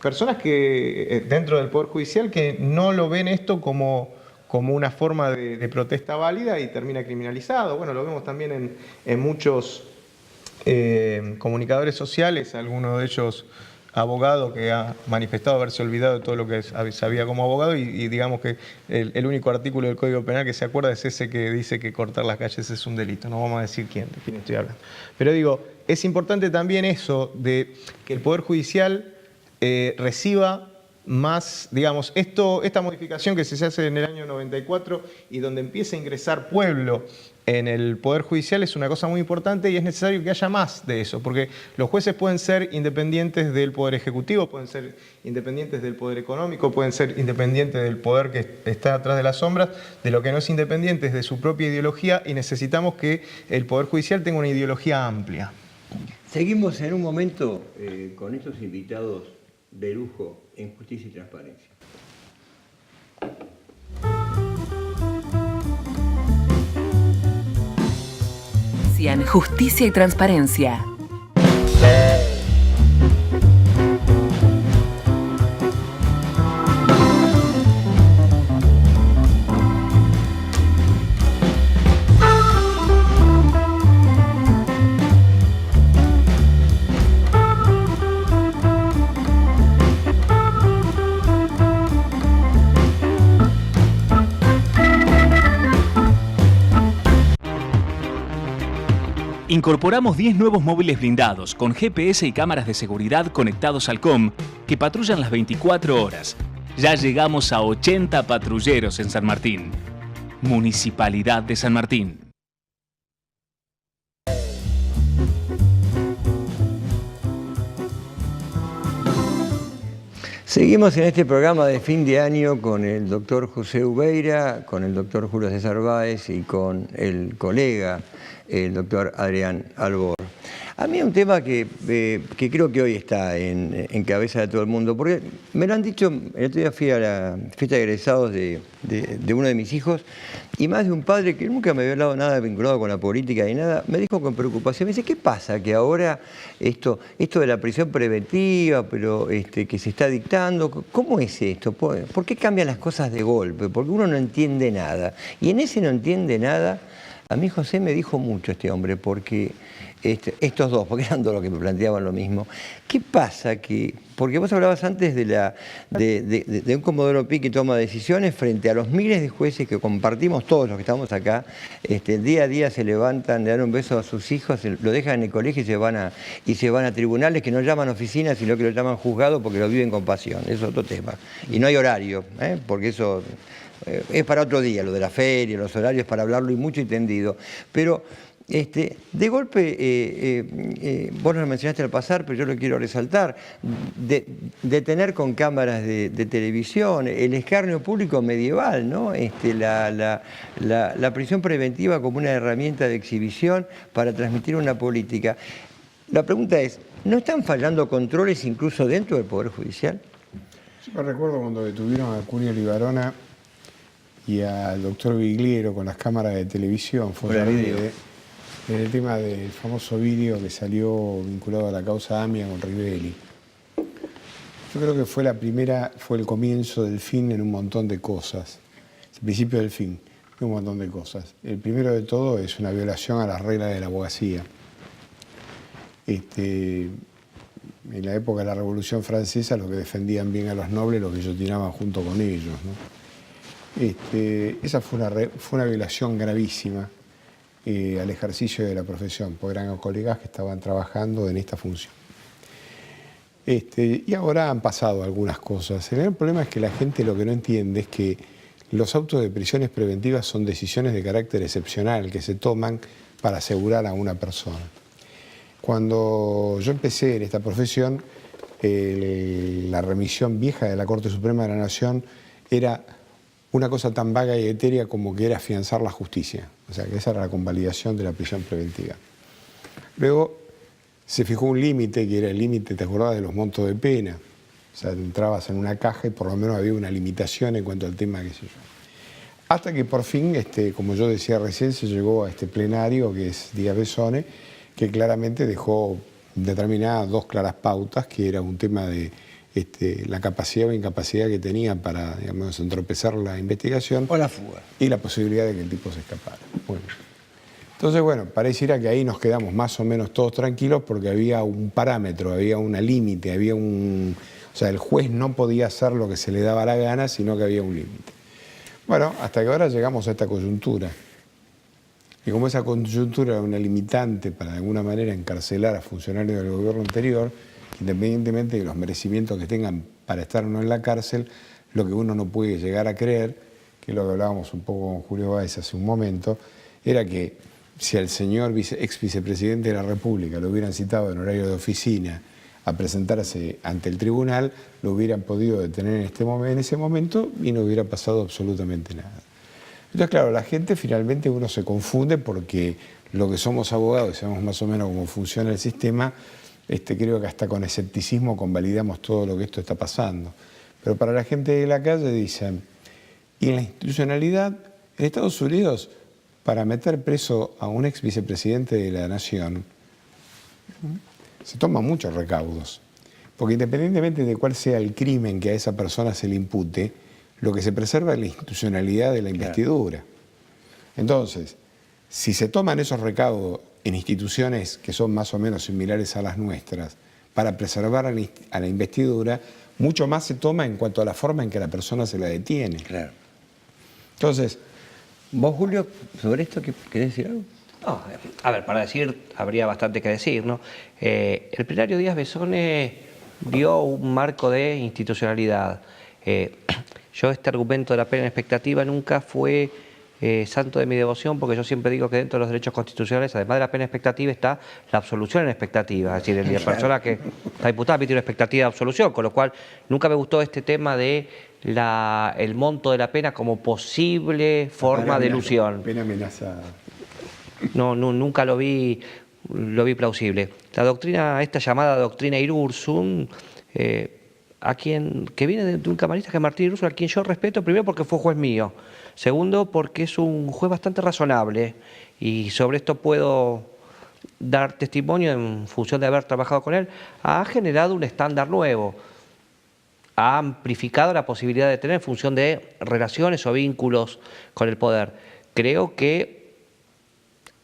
personas que dentro del poder judicial que no lo ven esto como una forma de protesta válida y termina criminalizado. Bueno, lo vemos también en muchos comunicadores sociales, algunos de ellos abogado que ha manifestado haberse olvidado de todo lo que sabía como abogado y digamos que el único artículo del Código Penal que se acuerda es ese que dice que cortar las calles es un delito. No vamos a decir de quién estoy hablando. Pero digo, es importante también eso de que el Poder Judicial reciba más, digamos, esta modificación que se hace en el año 94 y donde empieza a ingresar pueblo en el Poder Judicial es una cosa muy importante y es necesario que haya más de eso, porque los jueces pueden ser independientes del Poder Ejecutivo, pueden ser independientes del Poder Económico, pueden ser independientes del poder que está atrás de las sombras, de lo que no es independiente es de su propia ideología y necesitamos que el Poder Judicial tenga una ideología amplia. Seguimos en un momento con estos invitados de lujo en Justicia y Transparencia. Justicia y Transparencia. Incorporamos 10 nuevos móviles blindados con GPS y cámaras de seguridad conectados al COM que patrullan las 24 horas. Ya llegamos a 80 patrulleros en San Martín. Municipalidad de San Martín. Seguimos en este programa de fin de año con el doctor José Ubeira, con el doctor Julio César Báez y con el colega, el doctor Adrián Albor. A mí es un tema que creo que hoy está en cabeza de todo el mundo, porque me lo han dicho, el otro día fui a la fiesta de egresados de uno de mis hijos, y más de un padre que nunca me había hablado nada vinculado con la política ni nada, me dijo con preocupación, me dice, ¿qué pasa? Que ahora esto de la prisión preventiva, pero que se está dictando, ¿cómo es esto? ¿Por qué cambian las cosas de golpe? Porque uno no entiende nada. Y en ese no entiende nada, a mí José me dijo mucho este hombre, porque estos dos, porque eran dos los que me planteaban lo mismo. ¿Qué pasa? Porque vos hablabas antes de un Comodoro Pi que toma decisiones frente a los miles de jueces que compartimos todos los que estamos acá. Día a día se levantan, le dan un beso a sus hijos, lo dejan en el colegio y se van a tribunales que no llaman oficinas, sino que lo llaman juzgado porque lo viven con pasión. Es otro tema. Y no hay horario, porque eso es para otro día, lo de la feria, los horarios para hablarlo y mucho entendido. Pero de golpe, vos no lo mencionaste al pasar, pero yo lo quiero resaltar, de tener con cámaras de televisión, el escarnio público medieval, ¿no? La prisión preventiva como una herramienta de exhibición para transmitir una política. La pregunta es, ¿no están fallando controles incluso dentro del Poder Judicial? Yo me recuerdo cuando detuvieron a Cunio Libarona y al doctor Vigliero con las cámaras de televisión, fue el tema del famoso vídeo que salió vinculado a la causa AMIA con Rivelli. Yo creo que fue el comienzo del fin en un montón de cosas, el principio del fin de un montón de cosas. El primero de todo es una violación a las reglas de la abogacía. En la época de la Revolución Francesa, los que defendían bien a los nobles, los guillotinaban junto con ellos, ¿no? Esa fue una violación gravísima al ejercicio de la profesión, porque eran colegas que estaban trabajando en esta función. Y ahora han pasado algunas cosas. El gran problema es que la gente lo que no entiende es que los autos de prisiones preventivas son decisiones de carácter excepcional que se toman para asegurar a una persona. Cuando yo empecé en esta profesión, la remisión vieja de la Corte Suprema de la Nación era una cosa tan vaga y etérea como que era afianzar la justicia. O sea, que esa era la convalidación de la prisión preventiva. Luego se fijó un límite, que era el límite, ¿te acordás?, de los montos de pena. O sea, entrabas en una caja y por lo menos había una limitación en cuanto al tema, qué sé yo. Hasta que por fin, como yo decía recién, se llegó a este plenario, que es Díaz Besone, que claramente dejó determinadas dos claras pautas, que era un tema de la capacidad o incapacidad que tenía para, digamos, entorpecer la investigación. O la fuga. Y la posibilidad de que el tipo se escapara. Bueno, Entonces, bueno, pareciera que ahí nos quedamos más o menos todos tranquilos porque había un parámetro, había un límite, o sea, el juez no podía hacer lo que se le daba la gana, sino que había un límite. Bueno, hasta que ahora llegamos a esta coyuntura. Y como esa coyuntura era una limitante para de alguna manera encarcelar a funcionarios del gobierno anterior, independientemente de los merecimientos que tengan para estar o no en la cárcel, lo que uno no puede llegar a creer, que es lo que hablábamos un poco con Julio Báez hace un momento, era que si al señor ex vicepresidente de la República lo hubieran citado en horario de oficina a presentarse ante el tribunal, lo hubieran podido detener en ese momento y no hubiera pasado absolutamente nada. Entonces, claro, la gente finalmente uno se confunde porque lo que somos abogados y sabemos más o menos cómo funciona el sistema, creo que hasta con escepticismo convalidamos todo lo que esto está pasando. Pero para la gente de la calle dicen, y en la institucionalidad, en Estados Unidos, para meter preso a un ex vicepresidente de la Nación, se toman muchos recaudos. Porque independientemente de cuál sea el crimen que a esa persona se le impute, lo que se preserva es la institucionalidad de la investidura. Entonces, si se toman esos recaudos en instituciones que son más o menos similares a las nuestras, para preservar a la investidura, mucho más se toma en cuanto a la forma en que la persona se la detiene. Claro. Entonces, ¿vos, Julio, sobre esto querés decir algo? No, a ver, para decir, habría bastante que decir, ¿no? El plenario Díaz Besone dio un marco de institucionalidad. Yo este argumento de la pena en expectativa nunca fue santo de mi devoción, porque yo siempre digo que dentro de los derechos constitucionales, además de la pena expectativa, está la absolución en expectativa. Es decir, la persona que está imputada tiene una expectativa de absolución, con lo cual nunca me gustó este tema de el monto de la pena como posible forma de elusión. Pena amenazada. No, nunca lo vi plausible. La doctrina, esta llamada doctrina Irursum, que viene de un camarista que es Martín Irursum, a quien yo respeto, primero porque fue juez mío, segundo porque es un juez bastante razonable, y sobre esto puedo dar testimonio en función de haber trabajado con él. Ha generado un estándar nuevo, ha amplificado la posibilidad de tener en función de relaciones o vínculos con el poder. Creo que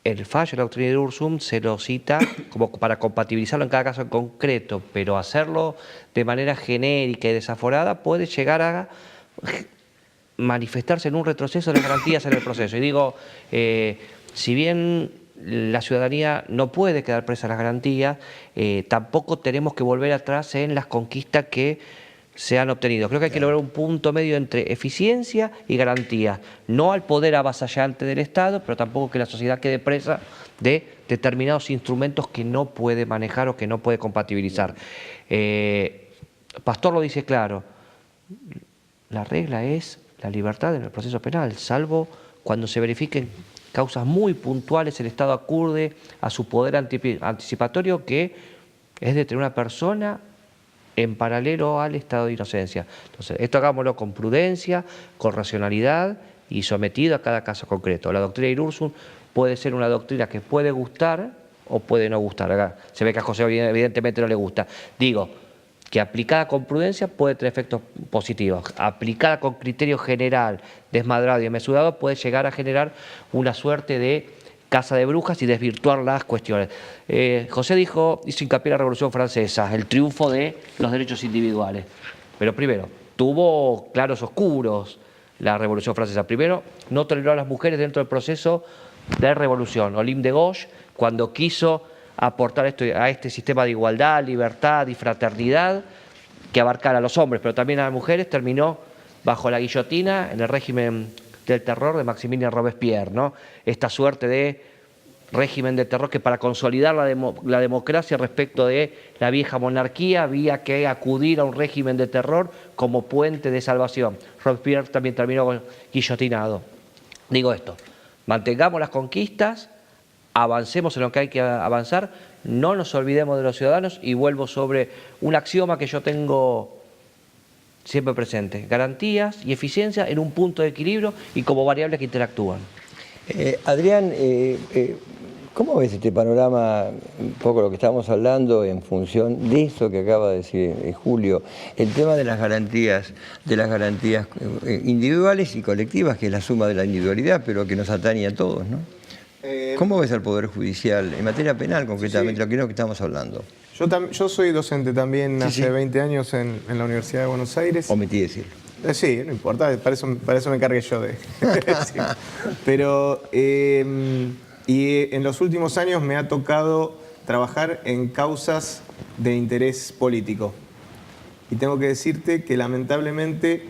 el fallo de la doctrina de Irursum se lo cita como para compatibilizarlo en cada caso en concreto, pero hacerlo de manera genérica y desaforada puede llegar a manifestarse en un retroceso de las garantías en el proceso. Y digo, si bien la ciudadanía no puede quedar presa a las garantías, tampoco tenemos que volver atrás en las conquistas que se han obtenido. Creo que hay que lograr un punto medio entre eficiencia y garantía, no al poder avasallante del Estado, pero tampoco que la sociedad quede presa de determinados instrumentos que no puede manejar o que no puede compatibilizar. Pastor lo dice claro, la regla es la libertad en el proceso penal, salvo cuando se verifiquen causas muy puntuales, el Estado acude a su poder anticipatorio, que es detener una persona en paralelo al estado de inocencia. Entonces, esto hagámoslo con prudencia, con racionalidad y sometido a cada caso concreto. La doctrina Irursum puede ser una doctrina que puede gustar o puede no gustar. Acá se ve que a José evidentemente no le gusta. Digo, que aplicada con prudencia puede tener efectos positivos. Aplicada con criterio general, desmadrado y mesurado, puede llegar a generar una suerte de casa de brujas y desvirtuar las cuestiones. José hizo hincapié en la Revolución Francesa, el triunfo de los derechos individuales. Pero primero, tuvo claros oscuros la Revolución Francesa. Primero, no toleró a las mujeres dentro del proceso de revolución. Olympe de Gouges, cuando quiso aportar a este sistema de igualdad, libertad y fraternidad que abarcara a los hombres, pero también a las mujeres, terminó bajo la guillotina en el régimen del terror de Maximilien Robespierre, ¿no? Esta suerte de régimen de terror que para consolidar la democracia respecto de la vieja monarquía había que acudir a un régimen de terror como puente de salvación. Robespierre también terminó guillotinado. Digo esto, mantengamos las conquistas, avancemos en lo que hay que avanzar, no nos olvidemos de los ciudadanos, y vuelvo sobre un axioma que yo tengo siempre presente: garantías y eficiencia en un punto de equilibrio y como variables que interactúan. Adrián, ¿cómo ves este panorama, un poco lo que estábamos hablando en función de eso que acaba de decir Julio, el tema de las garantías individuales y colectivas, que es la suma de la individualidad, pero que nos atañe a todos, ¿no? ¿Cómo ves al Poder Judicial en materia penal concretamente, lo que estamos hablando? Yo soy docente también Sí, hace sí. 20 años en la Universidad de Buenos Aires. Omití decir. Sí, no importa, para eso me encargué yo de decir. Pero, y en los últimos años me ha tocado trabajar en causas de interés político. Y tengo que decirte que lamentablemente,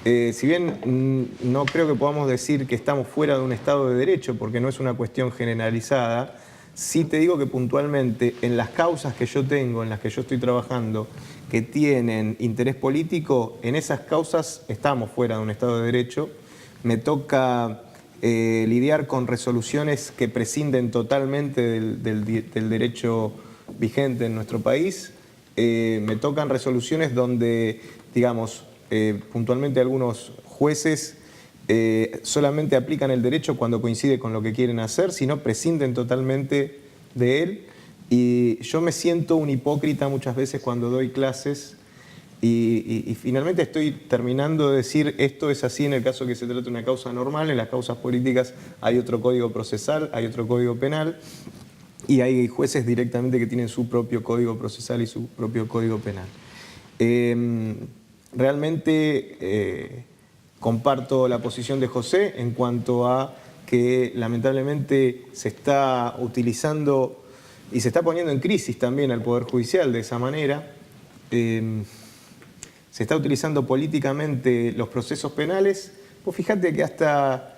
si bien no creo que podamos decir que estamos fuera de un Estado de Derecho, porque no es una cuestión generalizada, sí te digo que puntualmente en las causas que yo tengo, en las que yo estoy trabajando, que tienen interés político, en esas causas estamos fuera de un Estado de Derecho. Me toca lidiar con resoluciones que prescinden totalmente del derecho vigente en nuestro país. Me tocan resoluciones donde, digamos, puntualmente algunos jueces solamente aplican el derecho cuando coincide con lo que quieren hacer, sino prescinden totalmente de él. Y yo me siento un hipócrita muchas veces cuando doy clases y finalmente estoy terminando de decir esto es así en el caso que se trate de una causa normal. En las causas políticas hay otro código procesal, hay otro código penal y hay jueces directamente que tienen su propio código procesal y su propio código penal. Realmente comparto la posición de José en cuanto a que lamentablemente se está utilizando y se está poniendo en crisis también al Poder Judicial de esa manera. Se está utilizando políticamente los procesos penales. Pues fíjate que hasta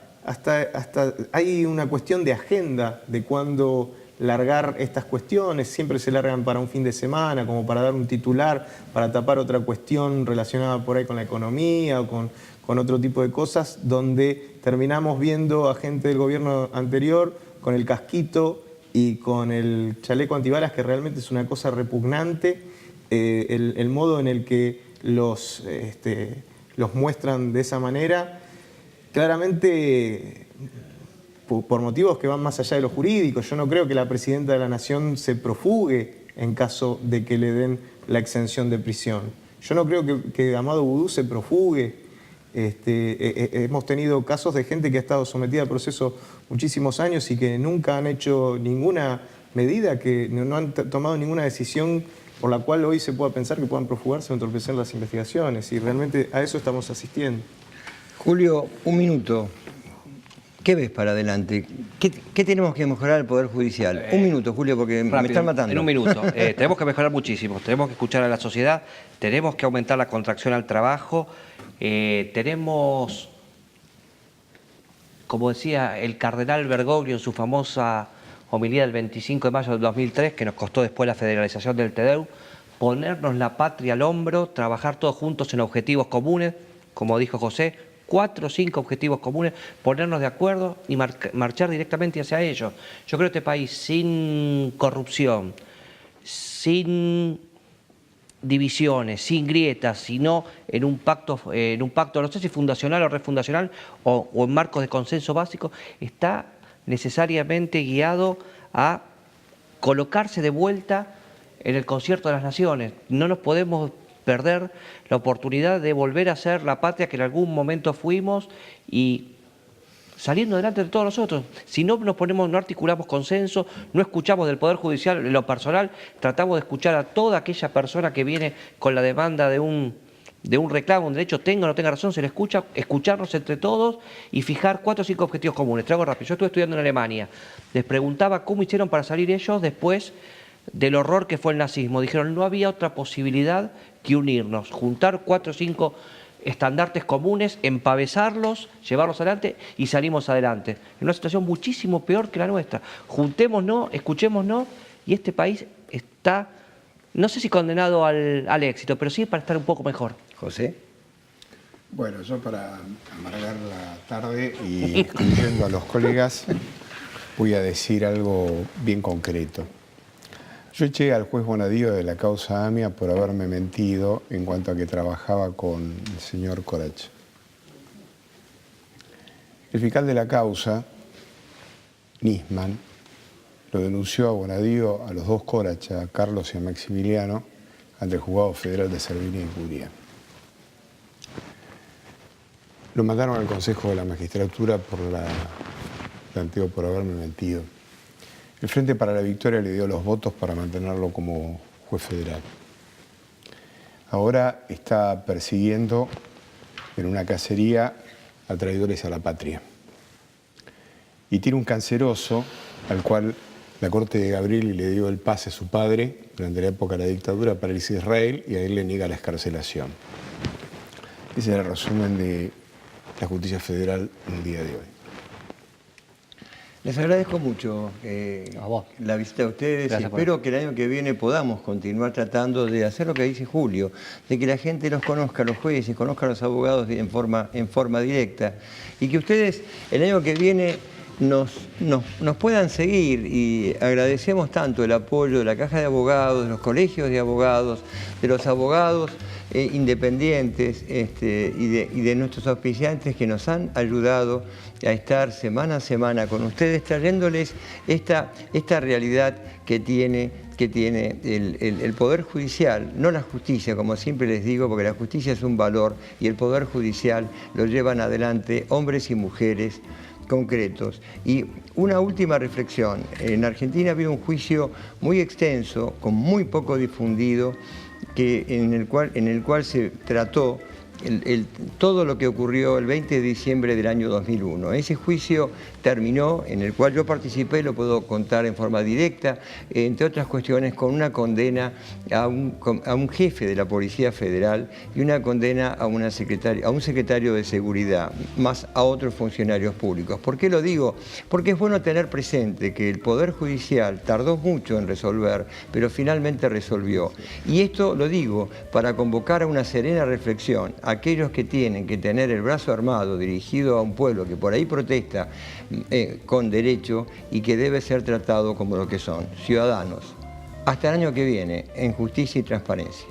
hay una cuestión de agenda de cuándo largar estas cuestiones. Siempre se largan para un fin de semana, como para dar un titular, para tapar otra cuestión relacionada por ahí con la economía o con otro tipo de cosas, donde terminamos viendo a gente del gobierno anterior con el casquito y con el chaleco antibalas, que realmente es una cosa repugnante, el modo en el que los muestran de esa manera, claramente por motivos que van más allá de lo jurídico. Yo no creo que la Presidenta de la Nación se profugue en caso de que le den la exención de prisión. Yo no creo que Amado Boudou se profugue. Hemos tenido casos de gente que ha estado sometida a proceso muchísimos años y que nunca han hecho ninguna medida, que no han tomado ninguna decisión por la cual hoy se pueda pensar que puedan profugarse o entorpecer las investigaciones. Y realmente a eso estamos asistiendo. Julio, un minuto. ¿Qué ves para adelante? ¿Qué tenemos que mejorar el Poder Judicial? Un minuto, Julio, porque me están matando. En un minuto. Tenemos que mejorar muchísimo. Tenemos que escuchar a la sociedad, tenemos que aumentar la contracción al trabajo, tenemos, como decía el cardenal Bergoglio en su famosa homilía del 25 de mayo del 2003, que nos costó después la federalización del TEDEU, ponernos la patria al hombro, trabajar todos juntos en objetivos comunes, como dijo José, 4 o 5 objetivos comunes, ponernos de acuerdo y marchar directamente hacia ellos. Yo creo que este país sin corrupción, sin divisiones, sin grietas, sino en un pacto, no sé si fundacional o refundacional o en marcos de consenso básico, está necesariamente guiado a colocarse de vuelta en el concierto de las naciones. No nos podemos perder la oportunidad de volver a ser la patria que en algún momento fuimos y saliendo adelante de todos nosotros. Si no nos ponemos, no articulamos consenso, no escuchamos del Poder Judicial en lo personal, tratamos de escuchar a toda aquella persona que viene con la demanda de un reclamo, un derecho, tenga o no tenga razón, se le escucha, escucharnos entre todos y fijar 4 o 5 objetivos comunes. Te hago rápido, yo estuve estudiando en Alemania, les preguntaba cómo hicieron para salir ellos después del horror que fue el nazismo. Dijeron, no había otra posibilidad que unirnos, juntar 4 o 5 estandartes comunes, empavesarlos, llevarlos adelante y salimos adelante. En una situación muchísimo peor que la nuestra. Juntémonos, escuchémonos y este país está, no sé si condenado al éxito, pero sí para estar un poco mejor. José. Bueno, yo para amargar la tarde y excluyendo a los colegas, voy a decir algo bien concreto. Yo eché al juez Bonadío de la causa AMIA por haberme mentido en cuanto a que trabajaba con el señor Corach. El fiscal de la causa, Nisman, lo denunció a Bonadío, a los 2 Corach, a Carlos y a Maximiliano, ante el Juzgado Federal de Servini y Curia. Lo mandaron al Consejo de la Magistratura por la planteo por haberme mentido. El Frente para la Victoria le dio los votos para mantenerlo como juez federal. Ahora está persiguiendo en una cacería a traidores a la patria. Y tiene un canceroso al cual la corte de Gabrieli le dio el pase a su padre durante la época de la dictadura para irse a Israel y a él le niega la excarcelación. Ese es el resumen de la justicia federal en el día de hoy. Les agradezco mucho A vos. la visita a ustedes. Gracias por Espero que el año que viene podamos continuar tratando de hacer lo que dice Julio, de que la gente los conozca, los jueces, conozca a los abogados en forma directa, y que ustedes el año que viene nos puedan seguir, y agradecemos tanto el apoyo de la Caja de Abogados, de los colegios de abogados, de los abogados independientes y de nuestros auspiciantes que nos han ayudado a estar semana a semana con ustedes, trayéndoles esta realidad que tiene el Poder Judicial, no la justicia, como siempre les digo, porque la justicia es un valor y el Poder Judicial lo llevan adelante hombres y mujeres concretos. Y una última reflexión. En Argentina ha habido un juicio muy extenso, con muy poco difundido, en el cual se trató todo lo que ocurrió el 20 de diciembre del año 2001. Ese juicio terminó, en el cual yo participé, lo puedo contar en forma directa, entre otras cuestiones, con una condena a un jefe de la Policía Federal y una condena a un secretario de Seguridad, más a otros funcionarios públicos. ¿Por qué lo digo? Porque es bueno tener presente que el Poder Judicial tardó mucho en resolver, pero finalmente resolvió. Y esto lo digo para convocar a una serena reflexión a aquellos que tienen que tener el brazo armado dirigido a un pueblo que por ahí protesta con derecho y que debe ser tratado como lo que son, ciudadanos. Hasta el año que viene, en Justicia y Transparencia.